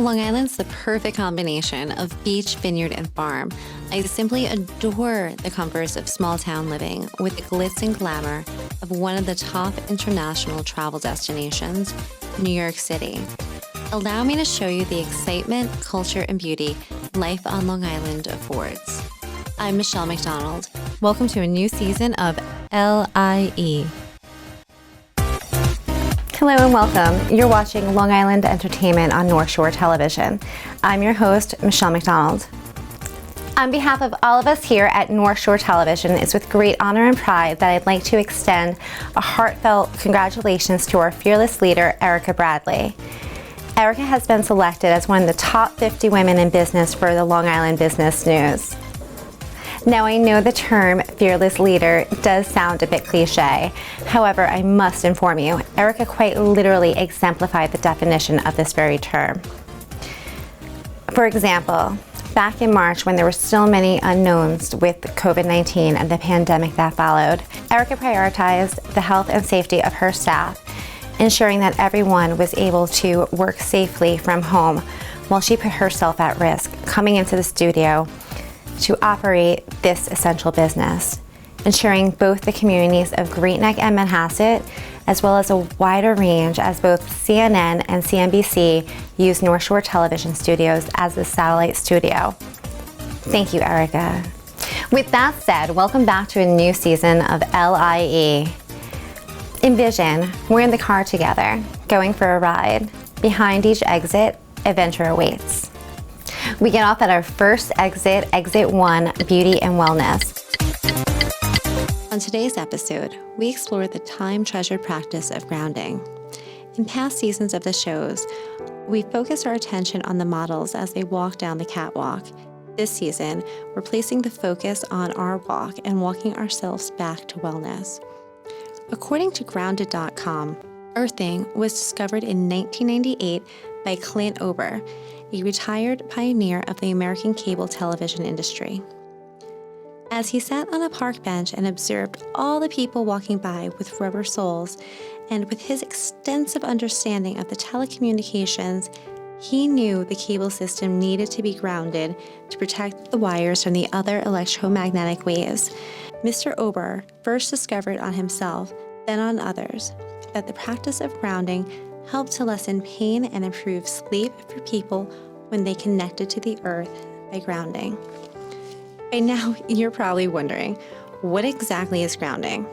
Long Island's the perfect combination of beach, vineyard, and farm. I simply adore the comforts of small town living with the glitz and glamour of one of the top international travel destinations, New York City. Allow me to show you the excitement, culture, and beauty life on Long Island affords. I'm Michele McDonald. Welcome to a new season of LIE. Hello and welcome. You're watching Long Island Entertainment on North Shore Television. I'm your host, Michele McDonald. On behalf of all of us here at North Shore Television, it's with great honor and pride that I'd like to extend a heartfelt congratulations to our fearless leader, Erica Bradley. Erica has been selected as one of the top 50 women in business for the Long Island Business News. Now, I know the term fearless leader does sound a bit cliche. However, I must inform you, Erica quite literally exemplified the definition of this very term. For example, back in March, when there were still many unknowns with COVID-19 and the pandemic that followed, Erica prioritized the health and safety of her staff, ensuring that everyone was able to work safely from home while she put herself at risk, coming into the studio to operate this essential business, ensuring both the communities of Great Neck and Manhasset, as well as a wider range as both CNN and CNBC use North Shore Television Studios as the satellite studio. Thank you, Erica. With that said, welcome back to a new season of LIE. Envision, we're in the car together, going for a ride. Behind each exit, adventure awaits. We get off at our first exit, Exit 1, Beauty and Wellness. On today's episode, we explore the time-treasured practice of grounding. In past seasons of the shows, we focused our attention on the models as they walk down the catwalk. This season, we're placing the focus on our walk and walking ourselves back to wellness. According to Grounded.com, earthing was discovered in 1998 by Clint Ober, a retired pioneer of the American cable television industry. As he sat on a park bench and observed all the people walking by with rubber soles, and with his extensive understanding of the telecommunications, he knew the cable system needed to be grounded to protect the wires from the other electromagnetic waves. Mr. Ober first discovered on himself, then on others, that the practice of grounding helped to lessen pain and improve sleep for people when they connected to the earth by grounding. By now, you're probably wondering, what exactly is grounding?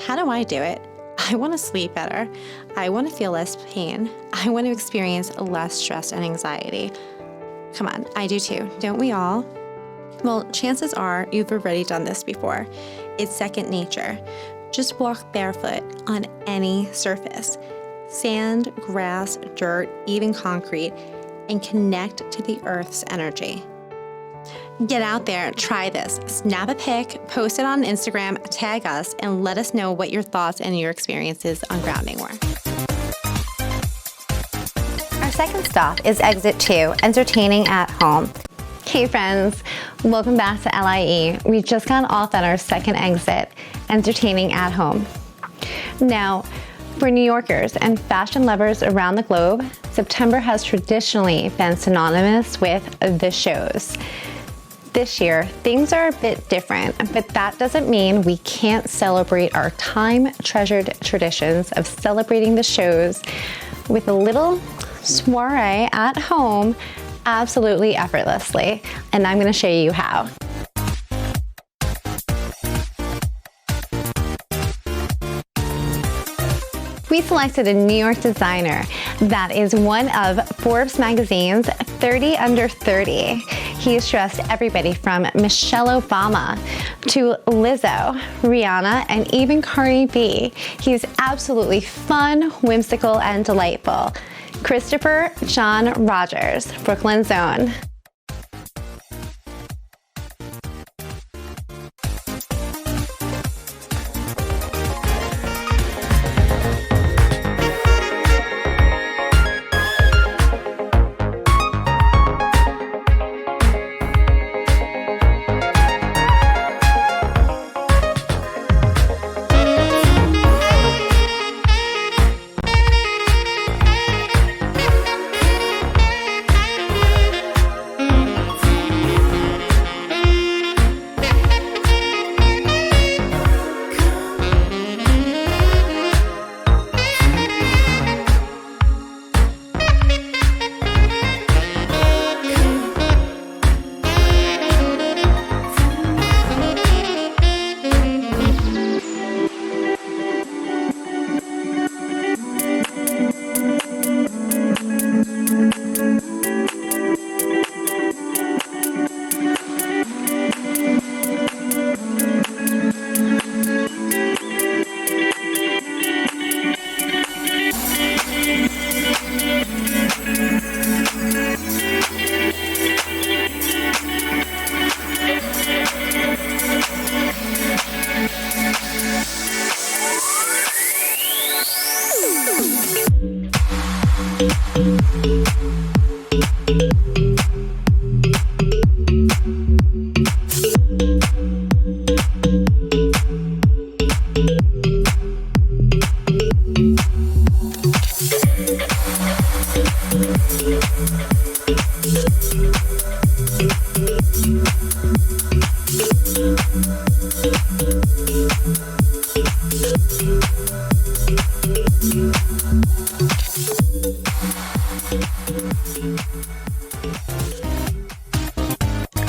How do I do it? I want to sleep better. I want to feel less pain. I want to experience less stress and anxiety. Come on, I do too, don't we all? Well, chances are you've already done this before. It's second nature. Just walk barefoot on any surface. Sand, grass, dirt, even concrete, and connect to the earth's energy. Get out there, try this. Snap a pic, post it on Instagram, tag us, and let us know what your thoughts and your experiences on grounding were. Our second stop is Exit 2, Entertaining at Home. Hey friends, welcome back to LIE. We just got off at our second exit, Entertaining at Home. Now, for New Yorkers and fashion lovers around the globe, September has traditionally been synonymous with the shows. This year, things are a bit different, but that doesn't mean we can't celebrate our time-treasured traditions of celebrating the shows with a little soiree at home absolutely effortlessly. And I'm going to show you how. We selected a New York designer that is one of Forbes magazine's 30 Under 30. He has dressed everybody from Michelle Obama to Lizzo, Rihanna, and even Cardi B. He's absolutely fun, whimsical, and delightful. Christopher John Rogers, Brooklyn's own.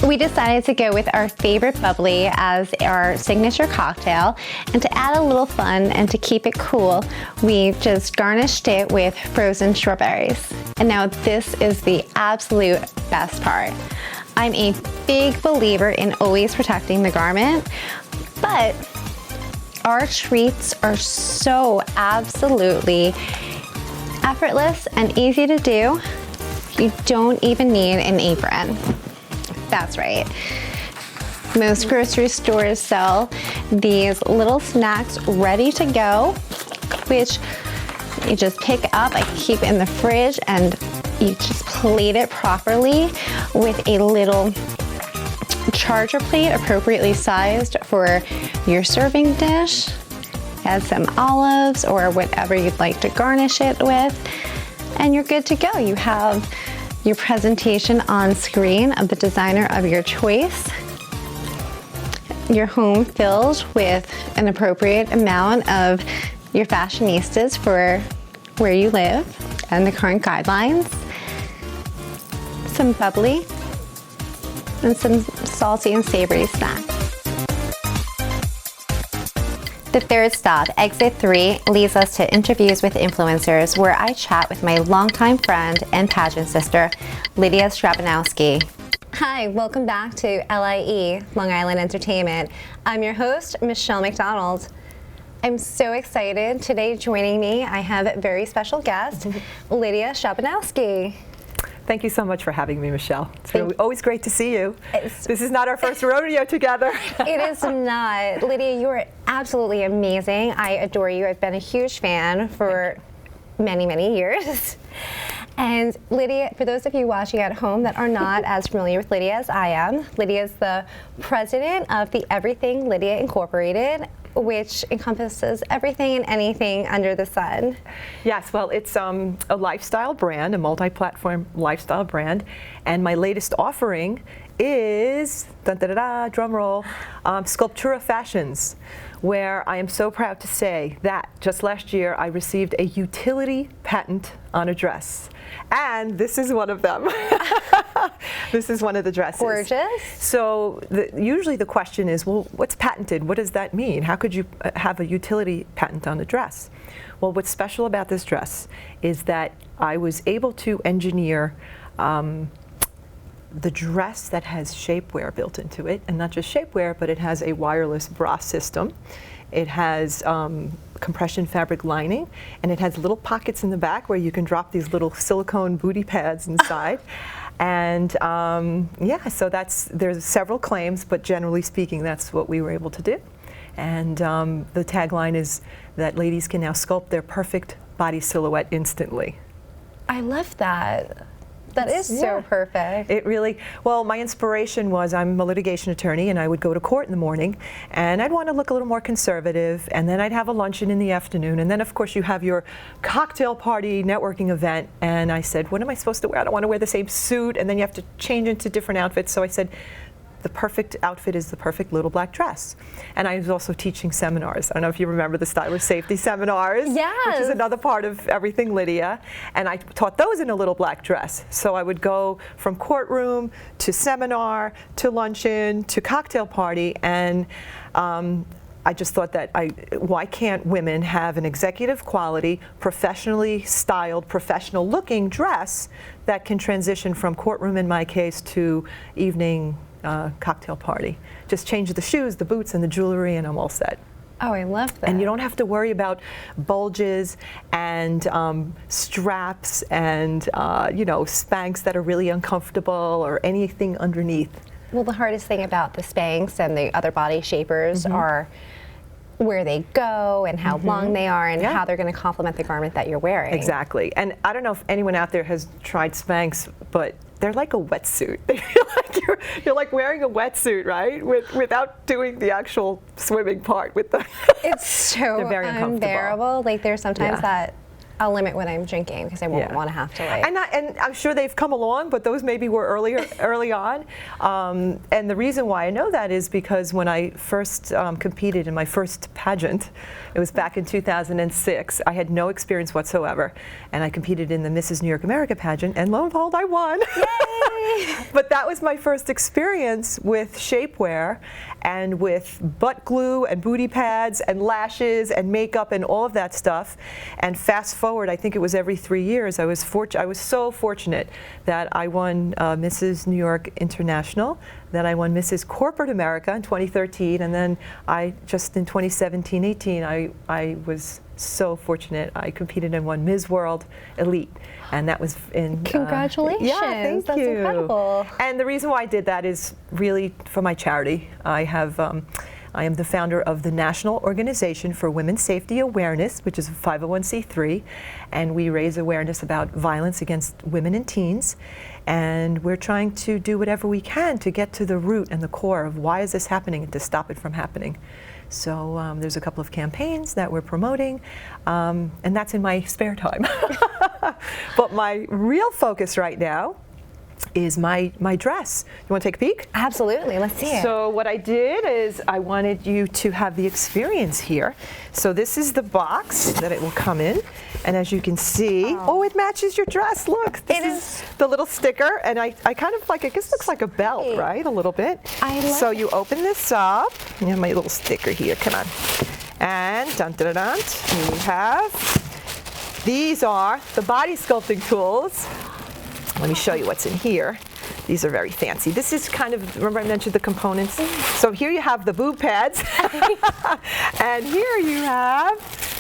We decided to go with our favorite bubbly as our signature cocktail, and to add a little fun and to keep it cool, we just garnished it with frozen strawberries. And now this is the absolute best part. I'm a big believer in always protecting the garment, but our treats are so absolutely effortless and easy to do. You don't even need an apron. That's right. Most grocery stores sell these little snacks ready to go, which you just pick up and keep in the fridge, and you just plate it properly with a little charger plate appropriately sized for your serving dish. Add some olives or whatever you'd like to garnish it with, and you're good to go. You have your presentation on screen of the designer of your choice. Your home filled with an appropriate amount of your fashionistas for where you live and the current guidelines. Some bubbly and some salty and savory snacks. The third stop, exit 3, leads us to interviews with influencers, where I chat with my longtime friend and pageant sister, Lydia Strabanowski. Hi, welcome back to LIE, Long Island Entertainment. I'm your host, Michele McDonald. I'm so excited. Today joining me, I have a very special guest, Lydia Strabanowski. Thank you so much for having me, Michelle. It's really always great to see you. This is not our first rodeo together. It is not. Lydia, you are absolutely amazing. I adore you. I've been a huge fan for many, many years. And Lydia, for those of you watching at home that are not as familiar with Lydia as I am, Lydia is the president of the Everything Lydia Incorporated, which encompasses everything and anything under the sun. Yes, well, it's a lifestyle brand, a multi-platform lifestyle brand, and my latest offering is, drum roll, Sculptura Fashions, where I am so proud to say that just last year I received a utility patent on a dress. And this is one of them. This is one of the dresses. Gorgeous. So usually the question is, well, what's patented? What does that mean? How could you have a utility patent on a dress? Well, what's special about this dress is that I was able to engineer the dress that has shapewear built into it, and not just shapewear, but it has a wireless bra system. It has compression fabric lining, and it has little pockets in the back where you can drop these little silicone booty pads inside. And yeah, so there's several claims, but generally speaking, that's what we were able to do. And the tagline is that ladies can now sculpt their perfect body silhouette instantly. I love that. That is so perfect. It really, well, my inspiration was I'm a litigation attorney, and I would go to court in the morning, and I'd want to look a little more conservative, and then I'd have a luncheon in the afternoon, and then of course you have your cocktail party networking event, and I said, what am I supposed to wear? I don't want to wear the same suit, and then you have to change into different outfits. So I said, the perfect outfit is the perfect little black dress. And I was also teaching seminars. I don't know if you remember the styler safety seminars, which is another part of Everything Lydia. And I taught those in a little black dress. So I would go from courtroom to seminar to luncheon to cocktail party. And I just thought that why can't women have an executive quality, professionally styled, professional looking dress that can transition from courtroom, in my case, to evening cocktail party. Just change the shoes, the boots, and the jewelry, and I'm all set. Oh, I love that. And you don't have to worry about bulges and straps and you know, Spanx that are really uncomfortable or anything underneath. Well, the hardest thing about the Spanx and the other body shapers are where they go and how long they are and how they're going to complement the garment that you're wearing. Exactly. And I don't know if anyone out there has tried Spanx, but they're like a wetsuit. They feel like you're like wearing a wetsuit, right? Without doing the actual swimming part with the It's so they're very uncomfortable. unbearable. Like there's sometimes that I'll limit what I'm drinking because I won't want to have to like. And I'm sure they've come along, but those maybe were early on. And the reason why I know that is because when I first competed in my first pageant, it was back in 2006. I had no experience whatsoever, and I competed in the Mrs. New York America pageant, and lo and behold, I won. Yay! But that was my first experience with shapewear and with butt glue and booty pads and lashes and makeup and all of that stuff. And fast forward, I think it was every 3 years, I was so fortunate that I won Mrs. New York International, then I won Mrs. Corporate America in 2013, and then just in 2017-18, I was so fortunate. I competed and won Ms. World Elite, and that was in. Congratulations! Yeah, thank That's you. Incredible. And the reason why I did that is really for my charity. I am the founder of the National Organization for Women's Safety Awareness, which is a 501c3, and we raise awareness about violence against women and teens. And we're trying to do whatever we can to get to the root and the core of why is this happening and to stop it from happening. So there's a couple of campaigns that we're promoting, and that's in my spare time. But my real focus right now is my dress. You want to take a peek? Absolutely, let's see it. So what I did is I wanted you to have the experience here. So this is the box that it will come in, and as you can see, it matches your dress. Look, this is the little sticker, and I kind of like, I guess looks like a belt, right? A little bit. So you open this up, you have my little sticker here, come on. And dun dun dun, you have, these are the body sculpting tools. Let me show you what's in here. These are very fancy. This is kind of, remember I mentioned the components? So here you have the boob pads, and here you have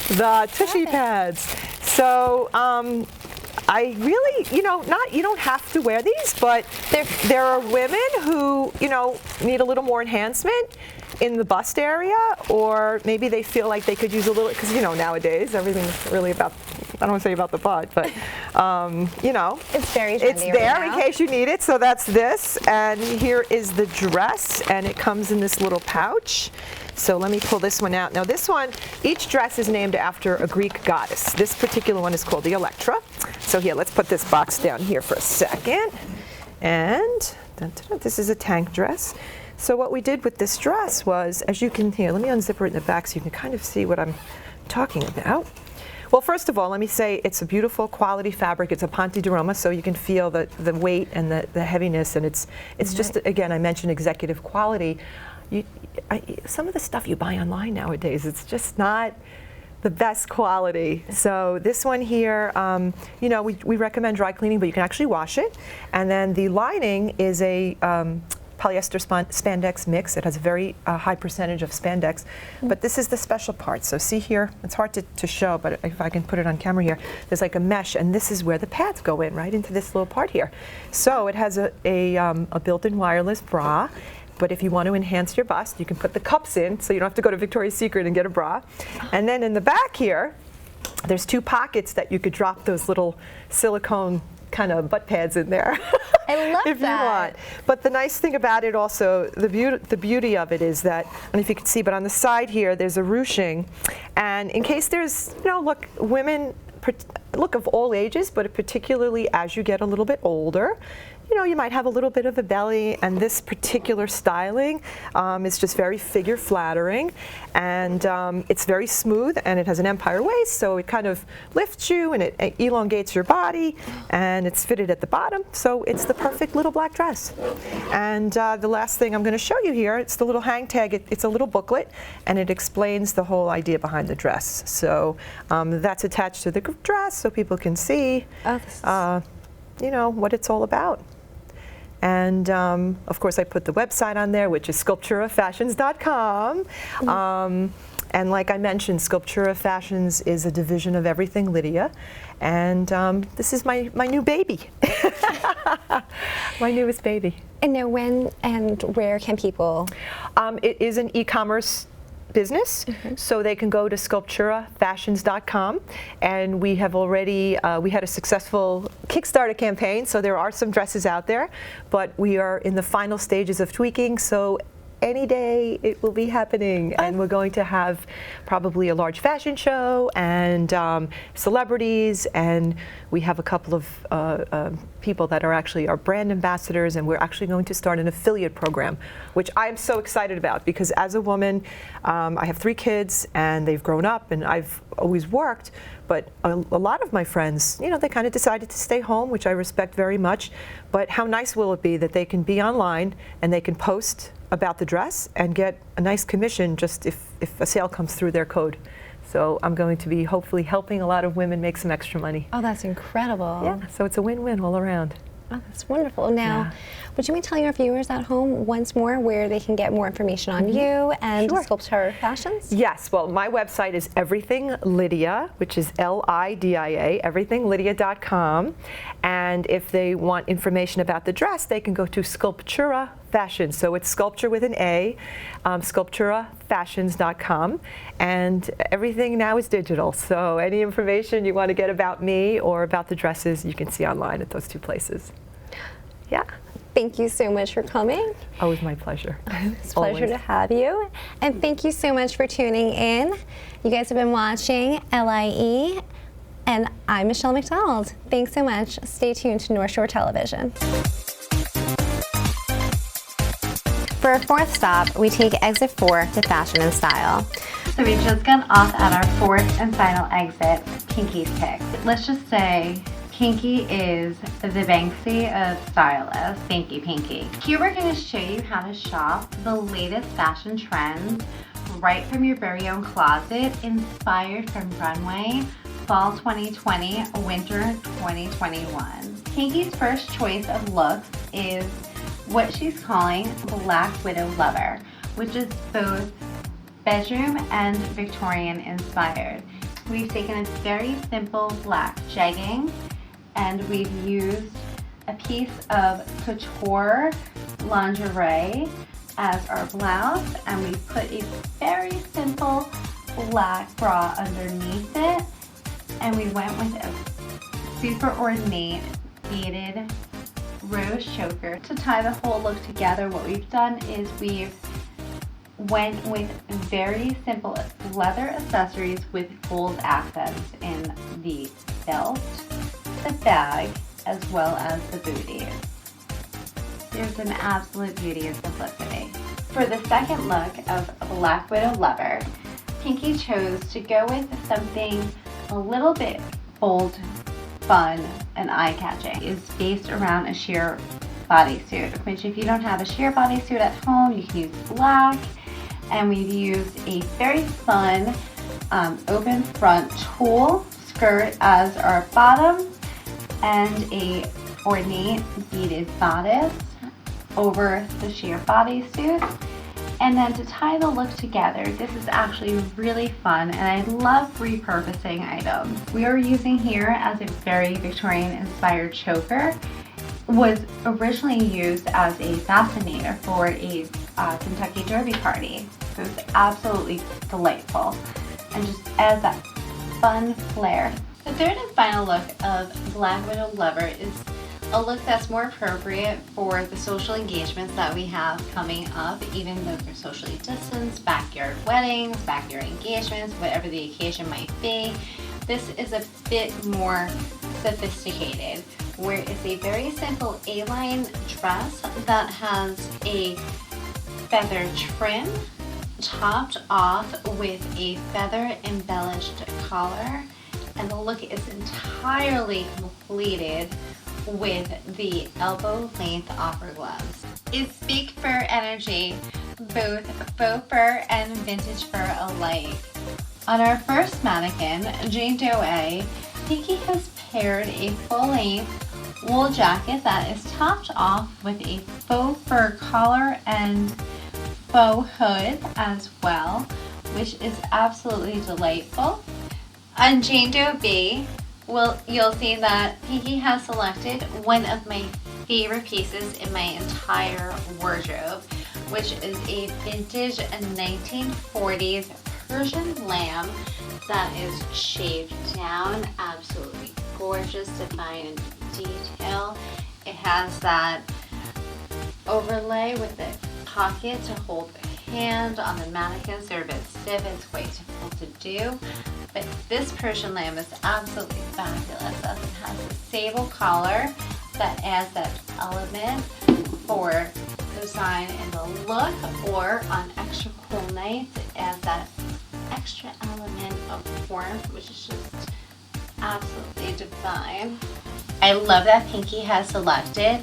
the tushy pads. So I really, you don't have to wear these, but there are women who, need a little more enhancement in the bust area, or maybe they feel like they could use a little, because nowadays everything's really about, I don't want to say about the butt, but it's very trendy. It's there in case you need it. So that's this, and here is the dress, and it comes in this little pouch. So let me pull this one out. Now this one, each dress is named after a Greek goddess. This particular one is called the Electra. So here, let's put this box down here for a second. And this is a tank dress. So what we did with this dress was, as you can hear, let me unzip it in the back so you can kind of see what I'm talking about. Well, first of all, let me say it's a beautiful quality fabric. It's a Ponte di Roma, so you can feel the weight and the heaviness, and it's just, again, I mentioned executive quality. Some of the stuff you buy online nowadays, it's just not the best quality. So this one here, we recommend dry cleaning, but you can actually wash it. And then the lining is a polyester spandex mix. It has a very high percentage of spandex, but this is the special part. So see here, it's hard to show, but if I can put it on camera here, there's like a mesh, and this is where the pads go in, right into this little part here. So it has a built-in wireless bra. But if you want to enhance your bust, you can put the cups in, so you don't have to go to Victoria's Secret and get a bra. And then in the back here, there's 2 pockets that you could drop those little silicone kind of butt pads in there. I love if that. you want. But the nice thing about it also, the beauty of it is that, I don't know if you can see, but on the side here, there's a ruching. And in case there's, look, women, look of all ages, but particularly as you get a little bit older, you might have a little bit of a belly, and this particular styling is just very figure flattering, and it's very smooth, and it has an empire waist, so it kind of lifts you and it elongates your body, and it's fitted at the bottom, so it's the perfect little black dress. And the last thing I'm going to show you here, it's the little hang tag. It's a little booklet, and it explains the whole idea behind the dress. So that's attached to the dress, so people can see what it's all about. And of course, I put the website on there, which is sculpturafashions.com. And like I mentioned, Sculptura Fashions is a division of Everything Lydia. And this is my new baby, my newest baby. And now when and where can people? It is an e-commerce business, so they can go to sculpturafashions.com, and we have already we had a successful Kickstarter campaign, so there are some dresses out there, but we are in the final stages of tweaking, so any day it will be happening. And we're going to have probably a large fashion show and celebrities, and we have a couple of people that are actually our brand ambassadors, and we're actually going to start an affiliate program, which I'm so excited about, because as a woman, I have 3 kids and they've grown up, and I've always worked, but a lot of my friends, you know, they kind of decided to stay home, which I respect very much. But how nice will it be that they can be online and they can post about the dress and get a nice commission just if a sale comes through their code. So I'm going to be hopefully helping a lot of women make some extra money. Oh, that's incredible. Yeah, so it's a win-win all around. Oh, that's wonderful. Now, would you mind telling our viewers at home once more where they can get more information on you and Sculpture Fashions? Yes, well, my website is Everything Lydia, which is L-I-D-I-A, everythinglydia.com. And if they want information about the dress, they can go to Sculptura Fashion. So it's sculpture with an A, sculpturafashions.com. And everything now is digital. So any information you want to get about me or about the dresses, you can see online at those 2 places. Yeah. Thank you so much for coming. Always my pleasure. It's a pleasure to have you. And thank you so much for tuning in. You guys have been watching LIE, and I'm Michele McDonald. Thanks so much. Stay tuned to North Shore Television. For our 4th stop, we take exit 4 to Fashion and Style. So we've just gone off at our 4th and final exit, Pinky's Picks. Let's just say Pinky is the Banksy of stylists. Thank you, Pinky. Here we're going to show you how to shop the latest fashion trends right from your very own closet, inspired from runway, fall 2020, winter 2021. Pinky's first choice of looks is what she's calling Black Widow Lover, which is both bedroom and Victorian inspired. We've taken a very simple black jegging, and we've used a piece of couture lingerie as our blouse, and we put a very simple black bra underneath it, and we went with a super ornate beaded rose choker. To tie the whole look together, what we've done is we've went with very simple leather accessories with gold accents in the belt, the bag, as well as the booties. There's an absolute beauty of simplicity. For the second look of Black Widow Lover, Pinky chose to go with something a little bit bold, fun, and eye-catching. It's based around a sheer bodysuit, which if you don't have a sheer bodysuit at home, you can use black. And we've used a very fun open front tulle skirt as our bottom and a ornate beaded bodice over the sheer bodysuit. And then to tie the look together, this is actually really fun, and I love repurposing items. We are using here as a very Victorian inspired choker. Was originally used as a fascinator for a Kentucky Derby party. So it's absolutely delightful and just adds that fun flair. The third and final look of Black Widow Lover is a look that's more appropriate for the social engagements that we have coming up, even though they're socially distanced, backyard weddings, backyard engagements, whatever the occasion might be. This is a bit more sophisticated, where it's a very simple A-line dress that has a feather trim topped off with a feather embellished collar, and the look is entirely completed with the elbow length opera gloves. It's big fur energy, both faux fur and vintage fur alike. On our first mannequin, Jane Doe A, Pinky has paired a full-length wool jacket that is topped off with a faux fur collar and faux hood as well, which is absolutely delightful. On Jane Doe B, you'll see that Pinky has selected one of my favorite pieces in my entire wardrobe, which is a vintage 1940s Persian lamb that is shaved down, absolutely gorgeous, defined detail. It has that overlay with the pocket to hold the hand on the mannequin, so if it's stiff, it's quite difficult to do. But this Persian lamb is absolutely fabulous as it has a sable collar that adds that element for design and the look, or on extra cool nights it adds that extra element of warmth, which is just absolutely divine. I love that Pinky has selected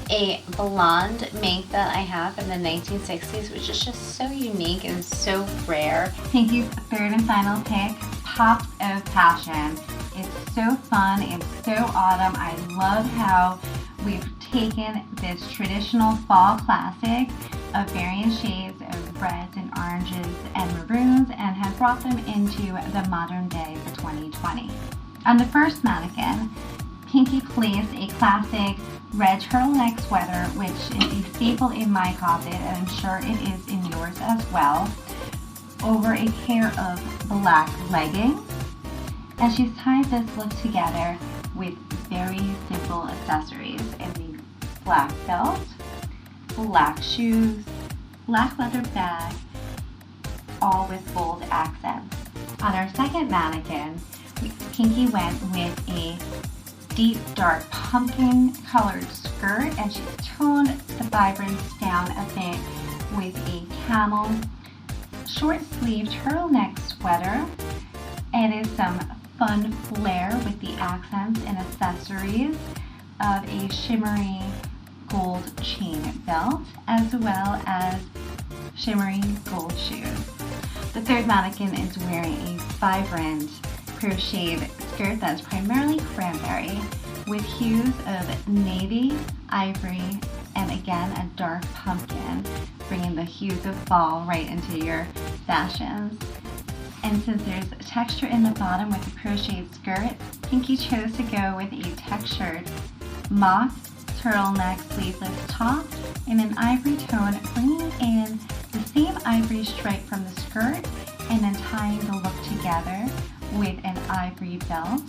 a blonde mink that I have in the 1960s, which is just so unique and so rare. Pinky's third and final pick, Pops of Passion. It's so fun, it's so autumn. I love how we've taken this traditional fall classic of varying shades of reds and oranges and maroons and have brought them into the modern day for 2020. On the first mannequin, Pinky placed a classic red turtleneck sweater, which is a staple in my closet, and I'm sure it is in yours as well, over a pair of black leggings. And she's tied this look together with very simple accessories, a black belt, black shoes, black leather bag, all with gold accents. On our second mannequin, Pinky went with a deep dark pumpkin colored skirt, and she's toned the vibrance down a bit with a camel short sleeve turtleneck sweater. It is some fun flair with the accents and accessories of a shimmery gold chain belt, as well as shimmery gold shoes. The third mannequin is wearing a vibrant crocheted skirt that's primarily cranberry with hues of navy, ivory, and again a dark pumpkin, bringing the hues of fall right into your fashions. And since there's texture in the bottom with the crocheted skirt, Pinky chose to go with a textured mock turtleneck sleeveless top in an ivory tone, bringing in the same ivory stripe from the skirt and then tying the look together with an ivory belt,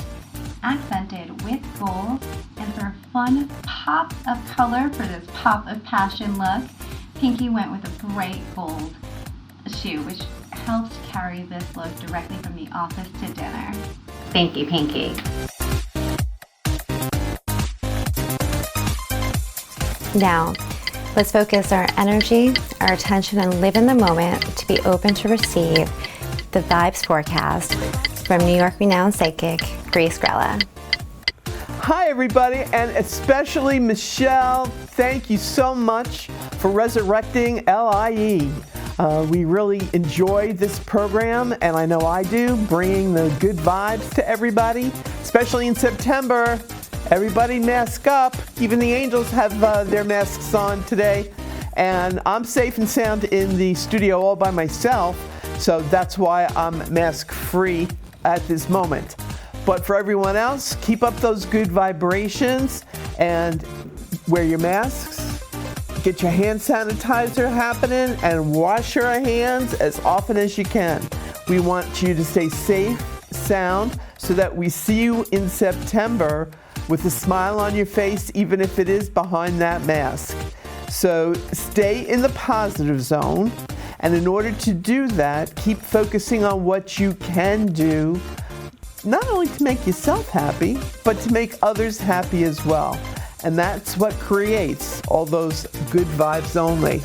accented with gold. And for a fun pop of color for this pop of passion look, Pinky went with a bright gold shoe, which helps carry this look directly from the office to dinner. Thank you, Pinky. Now, let's focus our energy, our attention, and live in the moment to be open to receive the vibes forecast from New York renowned psychic, Grace Grella. Hi everybody, and especially Michelle, thank you so much for resurrecting LIE. We really enjoy this program, and I know I do, bringing the good vibes to everybody, especially in September. Everybody mask up. Even the angels have their masks on today. And I'm safe and sound in the studio all by myself, so that's why I'm mask free at this moment. But for everyone else, keep up those good vibrations and wear your masks. Get your hand sanitizer happening and wash your hands as often as you can. We want you to stay safe, sound, so that we see you in September with a smile on your face, even if it is behind that mask. So stay in the positive zone. And in order to do that, keep focusing on what you can do, not only to make yourself happy, but to make others happy as well. And that's what creates all those good vibes only.